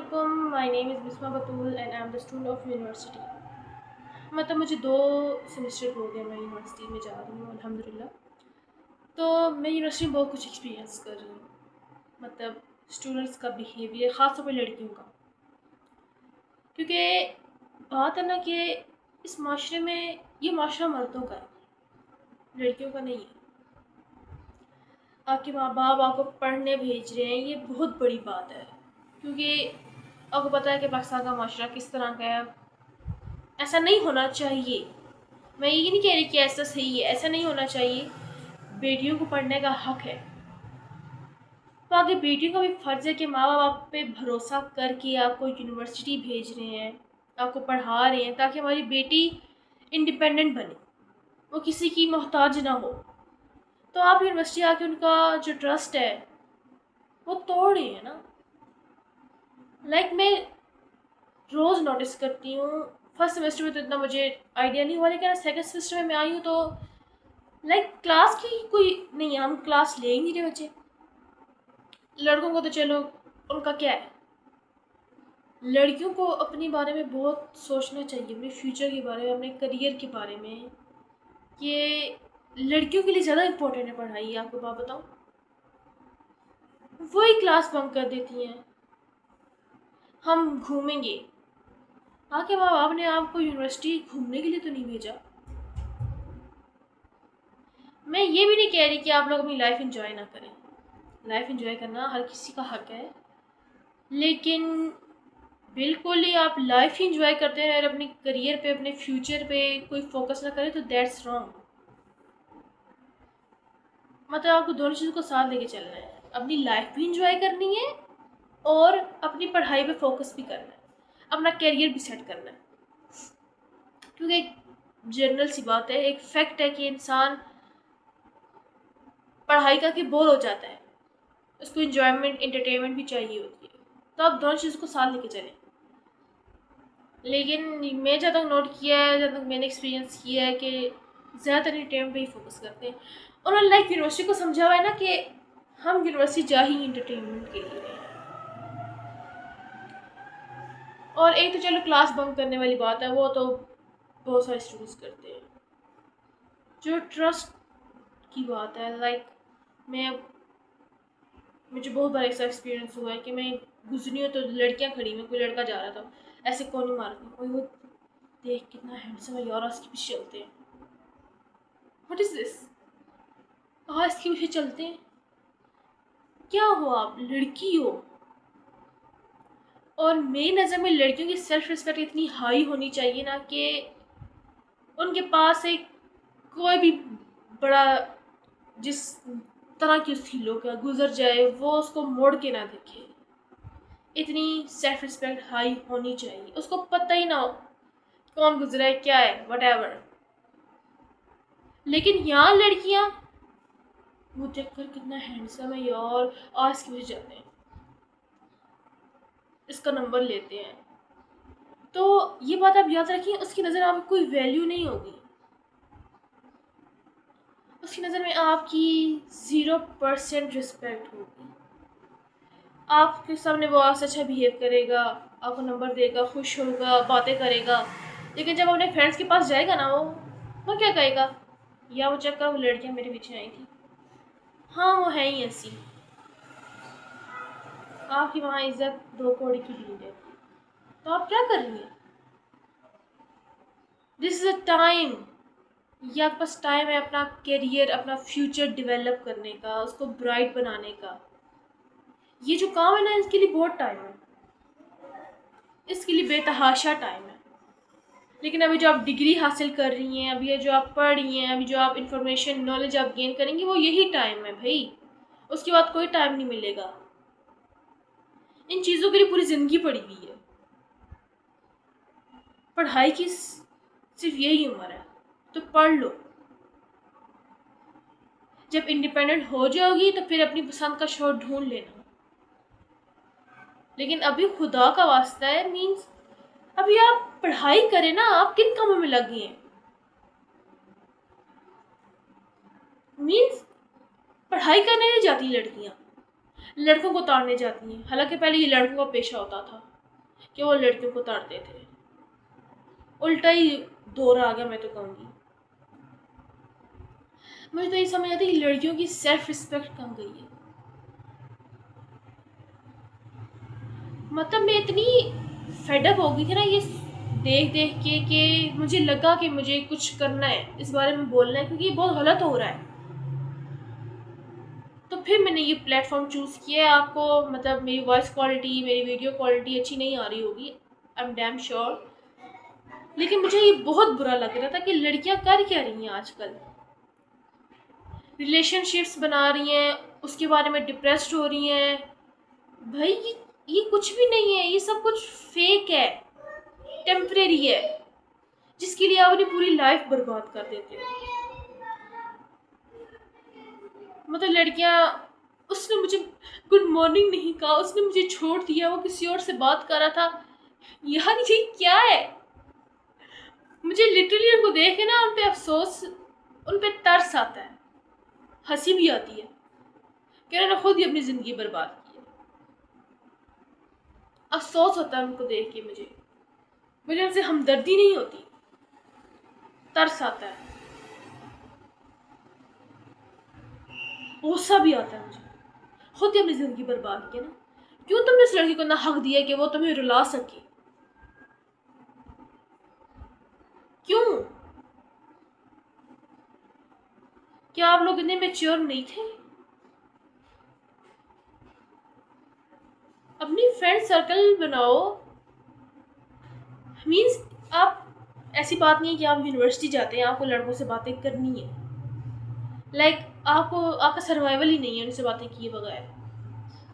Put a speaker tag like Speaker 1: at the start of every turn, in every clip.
Speaker 1: Assalamualaikum. My name is Bisma Batul and I am the student of university. मतलब मुझे 2 semester हो गए, मैं यूनिवर्सिटी में जा रही हूँ अल्हम्दुलिल्लाह। तो मैं यूनिवर्सिटी में बहुत कुछ एक्सपीरियंस कर रही हूँ, मतलब स्टूडेंट्स का बिहेवियर, ख़ास तौर पर लड़कियों का। क्योंकि बात है ना कि इस माशरे में ये माशरा मर्दों का है, लड़कियों का नहीं है। आपके माँ बाप आपको पढ़ने भेज रहे हैं, ये बहुत बड़ी बात है। क्योंकि आपको पता है कि पाकिस्तान का माशरा किस तरह का है। ऐसा नहीं होना चाहिए। मैं ये नहीं कह रही कि ऐसा सही है, ऐसा नहीं होना चाहिए। बेटियों को पढ़ने का हक है, तो आगे बेटियों का भी फ़र्ज़ है कि माँ बाप आप पे भरोसा करके आपको यूनिवर्सिटी भेज रहे हैं, आपको पढ़ा रहे हैं, ताकि हमारी बेटी इंडिपेंडेंट बने, वो किसी की मोहताज ना हो। तो आप यूनिवर्सिटी आके उनका जो ट्रस्ट है वो तोड़ रहे हैं ना। मैं रोज़ नोटिस करती हूँ। फर्स्ट सेमेस्टर में तो इतना मुझे आइडिया नहीं हुआ, लेकिन सेकंड सेमेस्टर में मैं आई हूँ तो क्लास की कोई नहीं है, हम क्लास ले ही नहीं रहे बच्चे। लड़कों को तो चलो उनका क्या है, लड़कियों को अपने बारे में बहुत सोचना चाहिए, अपने फ्यूचर के बारे में, अपने करियर के बारे में। ये लड़कियों के लिए ज़्यादा इम्पोर्टेंट है पढ़ाई। आपको बात बताऊँ, वही क्लास बंक कर देती हैं, हम घूमेंगे। आके माँ बाप ने आपको यूनिवर्सिटी घूमने के लिए तो नहीं भेजा। मैं ये भी नहीं कह रही कि आप लोग अपनी लाइफ एंजॉय ना करें, लाइफ एंजॉय करना हर किसी का हक है, लेकिन बिल्कुल ही आप लाइफ ही इंजॉय करते हैं और अपने करियर पे, अपने फ्यूचर पे कोई फोकस ना करें तो दैट्स रॉन्ग। मतलब आपको दोनों चीज़ों को साथ लेके चलना है, अपनी लाइफ भी इंजॉय करनी है और अपनी पढ़ाई पे फोकस भी करना है, अपना करियर भी सेट करना है। क्योंकि एक जनरल सी बात है, एक फैक्ट है कि इंसान पढ़ाई करके बोर हो जाता है, उसको इंजॉयमेंट, एंटरटेनमेंट भी चाहिए होती है। तो आप दोनों चीज़ों को साथ लेके चलें। लेकिन मैं जहाँ तक नोट किया है, जहाँ तक मैंने एक्सपीरियंस किया है कि ज़्यादातर एंटरटेनमेंट पे ही फोकस करते हैं। उन्होंने यूनिवर्सिटी को समझा हुआ है ना कि हम यूनिवर्सिटी जा ही एंटरटेनमेंट के लिए रहे हैं। और एक तो चलो क्लास बंक करने वाली बात है, वो तो बहुत सारे स्टूडेंट्स करते हैं। जो ट्रस्ट की बात है, मैं मुझे बहुत बार ऐसा एक्सपीरियंस हुआ है कि मैं गुजरी हूँ तो लड़कियाँ खड़ी हुई, कोई लड़का जा रहा था, ऐसे कौन नहीं मारती, कोई वो देख कितना हैंडसम है यार, उसके पीछे चलते हैं। What is this? हाँ, इसके पीछे चलते हैं। क्या हो, आप लड़की हो। और मेरी नज़र में लड़कियों की सेल्फ रिस्पेक्ट इतनी हाई होनी चाहिए ना कि उनके पास एक कोई भी बड़ा जिस तरह की उसकी लोग गुजर जाए, वो उसको मोड़ के ना देखे। इतनी सेल्फ रिस्पेक्ट हाई होनी चाहिए, उसको पता ही ना हो कौन गुजरा है, क्या है, वट। लेकिन यहाँ लड़कियाँ वो देखकर कितना हैंडसम है यार, आज की वजह जाते हैं, इसका नंबर लेते हैं। तो ये बात आप याद रखिए, उसकी नज़र में आपकी कोई वैल्यू नहीं होगी, उसकी नज़र में आपकी 0% रिस्पेक्ट होगी। आपके सामने वो आपसे अच्छा बिहेव करेगा, आपको नंबर देगा, खुश होगा, बातें करेगा। लेकिन जब अपने फ्रेंड्स के पास जाएगा ना, वो क्या कहेगा, या वो चक्कर वो लड़कियाँ मेरे पीछे आई थी, हाँ वो है ही ऐसी। आपकी वहाँ इज्जत 2 कौड़ी की भीड़ है, तो आप क्या कर रही हैं? दिस इज़ अ टाइम, ये आपके पास टाइम है अपना करियर, अपना फ्यूचर डेवलप करने का, उसको ब्राइट बनाने का। ये जो काम है ना, इसके लिए बहुत टाइम है, इसके लिए बेतहाशा टाइम है। लेकिन अभी जो आप डिग्री हासिल कर रही हैं, अभी जो आप पढ़ रही हैं, अभी जो आप इंफॉर्मेशन नॉलेज आप गेन करेंगी, वो यही टाइम है भाई। उसके बाद कोई टाइम नहीं मिलेगा। इन चीज़ों के लिए पूरी ज़िंदगी पड़ी हुई है। पढ़ाई की सिर्फ यही उम्र है, तो पढ़ लो। जब इंडिपेंडेंट हो जाओगी तो फिर अपनी पसंद का शोर ढूंढ लेना। लेकिन अभी खुदा का वास्ता है, मीन्स अभी आप पढ़ाई करें ना। आप किन कामों में लगी हैं? मीन्स पढ़ाई करने नहीं जाती लड़कियां, लड़कों को ताड़ने जाती हैं। हालांकि पहले ये लड़कों का पेशा होता था, कि वो लड़कियों को ताड़ते थे। उल्टा ही दौर आ गया, मैं तो कहूँगी। मुझे तो ये समझ आता है कि लड़कियों की सेल्फ रिस्पेक्ट कहाँ गई है। मतलब मैं इतनी फेडअप हो गई थी ना ये देख देख के कि मुझे लगा कि मुझे कुछ करना है, इस बारे में बोलना है, क्योंकि ये बहुत गलत हो रहा है। तो फिर मैंने ये प्लेटफॉर्म चूज़ किया है। आपको मतलब मेरी वॉइस क्वालिटी, मेरी वीडियो क्वालिटी अच्छी नहीं आ रही होगी, आई एम डैम श्योर, लेकिन मुझे ये बहुत बुरा लग रहा था कि लड़कियां कर क्या रही हैं आजकल। रिलेशनशिप्स बना रही हैं, उसके बारे में डिप्रेस्ड हो रही हैं। भाई ये कुछ भी नहीं है, ये सब कुछ फेक है, टेम्परेरी है, जिसके लिए आप अपनी पूरी लाइफ बर्बाद कर देते हो। मतलब लड़कियां, उसने मुझे गुड मॉर्निंग नहीं कहा, उसने मुझे छोड़ दिया, वो किसी और से बात कर रहा था। यार ये क्या है? मुझे लिटरली उनको देख के ना उन पे अफसोस, उन पे तरस आता है, हंसी भी आती है कि उन्होंने खुद ही अपनी जिंदगी बर्बाद की है। अफसोस होता है उनको देख के, मुझे उनसे हमदर्दी नहीं होती, तरस आता है, गुस्सा भी आता है मुझे। खुद ही अपनी जिंदगी बर्बाद की ना, क्यों तुमने उस लड़की को ना हक दिया कि वो तुम्हें रुला सके? क्यों? क्या आप लोग इतने मैच्योर नहीं थे? अपनी फ्रेंड सर्कल बनाओ। मीन्स आप, ऐसी बात नहीं है कि आप यूनिवर्सिटी जाते हैं आपको लड़कों से बातें करनी है, लाइक आपको, आपका सर्वाइवल ही नहीं है उनसे बातें किए बगैर।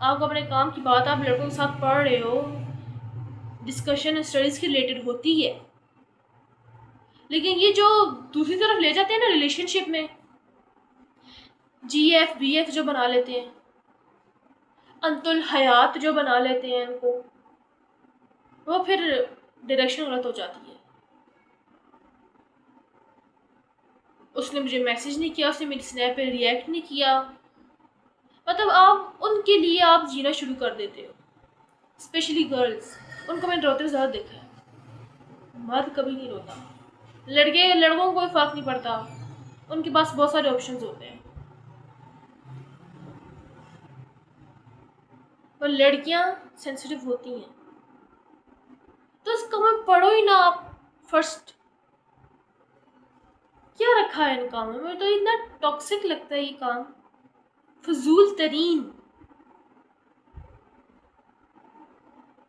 Speaker 1: आपको अपने काम की बात, आप लड़कों के साथ पढ़ रहे हो, डिस्कशन स्टडीज के रिलेटेड होती है, लेकिन ये जो दूसरी तरफ ले जाते हैं ना रिलेशनशिप में, GF BF जो बना लेते हैं, अंतुल हयात जो बना लेते हैं इनको, वो फिर डायरेक्शन गलत हो जाती है। उसने मुझे मैसेज नहीं किया, उसने मेरी स्नैप पे रिएक्ट नहीं किया, मतलब आप उनके लिए आप जीना शुरू कर देते हो। स्पेशली गर्ल्स, उनको मैंने रोते हुए ज़्यादा देखा है, मर्द कभी नहीं रोता। लड़कों को कोई फर्क नहीं पड़ता, उनके पास बहुत सारे ऑप्शंस होते हैं, पर लड़कियां सेंसिटिव होती हैं। तो इस काम में पढ़ो ही ना आप फर्स्ट। क्या रखा है इन कामों में? मुझे तो इतना टॉक्सिक लगता है ये काम, फजूल तरीन।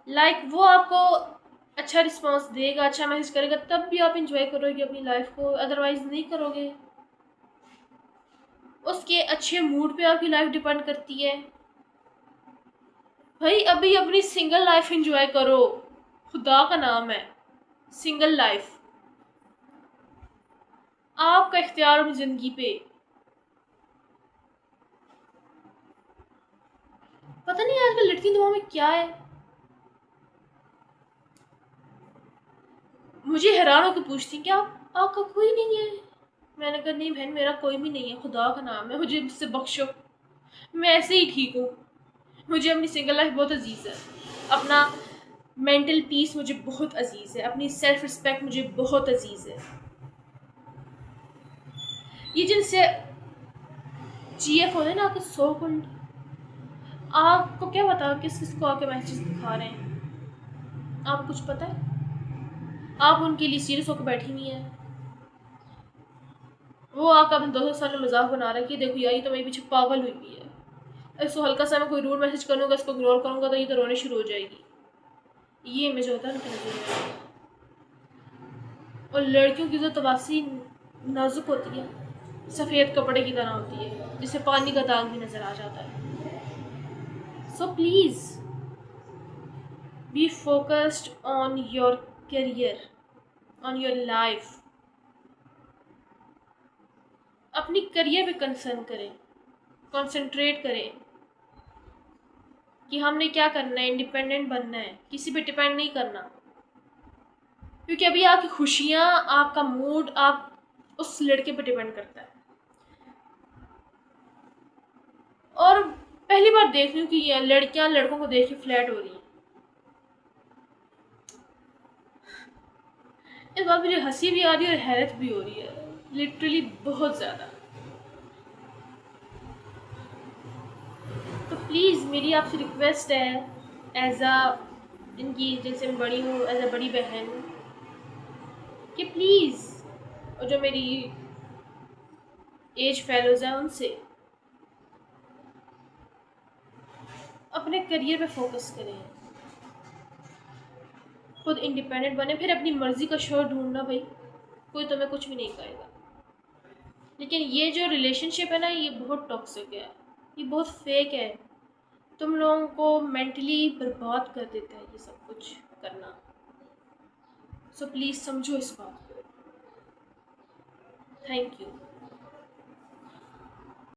Speaker 1: लाइक वो आपको अच्छा रिस्पॉन्स देगा, अच्छा मैसेज करेगा, तब भी आप इंजॉय करोगे अपनी लाइफ को, अदरवाइज नहीं करोगे। उसके अच्छे मूड पे आपकी लाइफ डिपेंड करती है। भाई अभी अपनी सिंगल लाइफ इंजॉय करो, खुदा का नाम है सिंगल लाइफ, आपका इख्तियार अपनी जिंदगी पे। पता नहीं आजकल लड़की दुआ में क्या है, मुझे हैरान होकर पूछती क्या आपका कोई नहीं है? मैंने कहा नहीं बहन, मेरा कोई भी नहीं है, खुदा का नाम है, मुझे मुझसे बख्शो, मैं ऐसे ही ठीक हूँ। मुझे अपनी सिंगल लाइफ बहुत अजीज़ है, अपना मेंटल पीस मुझे बहुत अजीज़ है, अपनी सेल्फ रिस्पेक्ट मुझे बहुत अजीज़ है। ये जिनसे GF होते हैं ना आपके सो कॉल्ड, आपको क्या पता किस किस को आके मैसेज दिखा रहे हैं? आपको कुछ पता है? आप उनके लिए सीरियस होकर बैठी नहीं है, वो आकर अपने दोस्तों के सामने मजाक बना रहा है कि देखो यार ये तो मेरे पीछे पागल हुई हुई है, इसको हल्का सा मैं कोई रूड मैसेज करूँगा, इसको इग्नोर करूँगा तो ये तो रोने शुरू हो जाएगी। ये इमेज होता है उनके नजर में। और लड़कियों की जो तवासी नाजुक होती है, सफ़ेद कपड़े की तरह होती है, जिससे पानी का दाग भी नज़र आ जाता है। So please be focused on your career, on your life. अपनी करियर पे कंसर्न करें, कंसंट्रेट करें कि हमने क्या करना है, इंडिपेंडेंट बनना है, किसी पे डिपेंड नहीं करना। क्योंकि अभी आपकी खुशियाँ, आपका मूड, आप उस लड़के पे डिपेंड करता है। और पहली बार देख रही हूँ कि ये लड़कियाँ लड़कों को देख के फ्लैट हो रही हैं। इस बात मुझे हंसी भी आ रही है और हैरत भी हो रही है, लिटरली बहुत ज़्यादा। तो प्लीज़ मेरी आपसे रिक्वेस्ट है, एज अ इनकी जैसे मैं बड़ी हूँ, एज अ बड़ी बहन, कि प्लीज़, और जो मेरी एज फेलोज़ हैं उनसे, अपने करियर पे फोकस करें, खुद इंडिपेंडेंट बने, फिर अपनी मर्ज़ी का शोर ढूंढना भाई, कोई तुम्हें कुछ भी नहीं कहेगा। लेकिन ये जो रिलेशनशिप है ना, ये बहुत टॉक्सिक है, ये बहुत फेक है, तुम लोगों को मेंटली बर्बाद कर देता है ये सब कुछ करना। सो प्लीज़ समझो इस बात को। Thank you.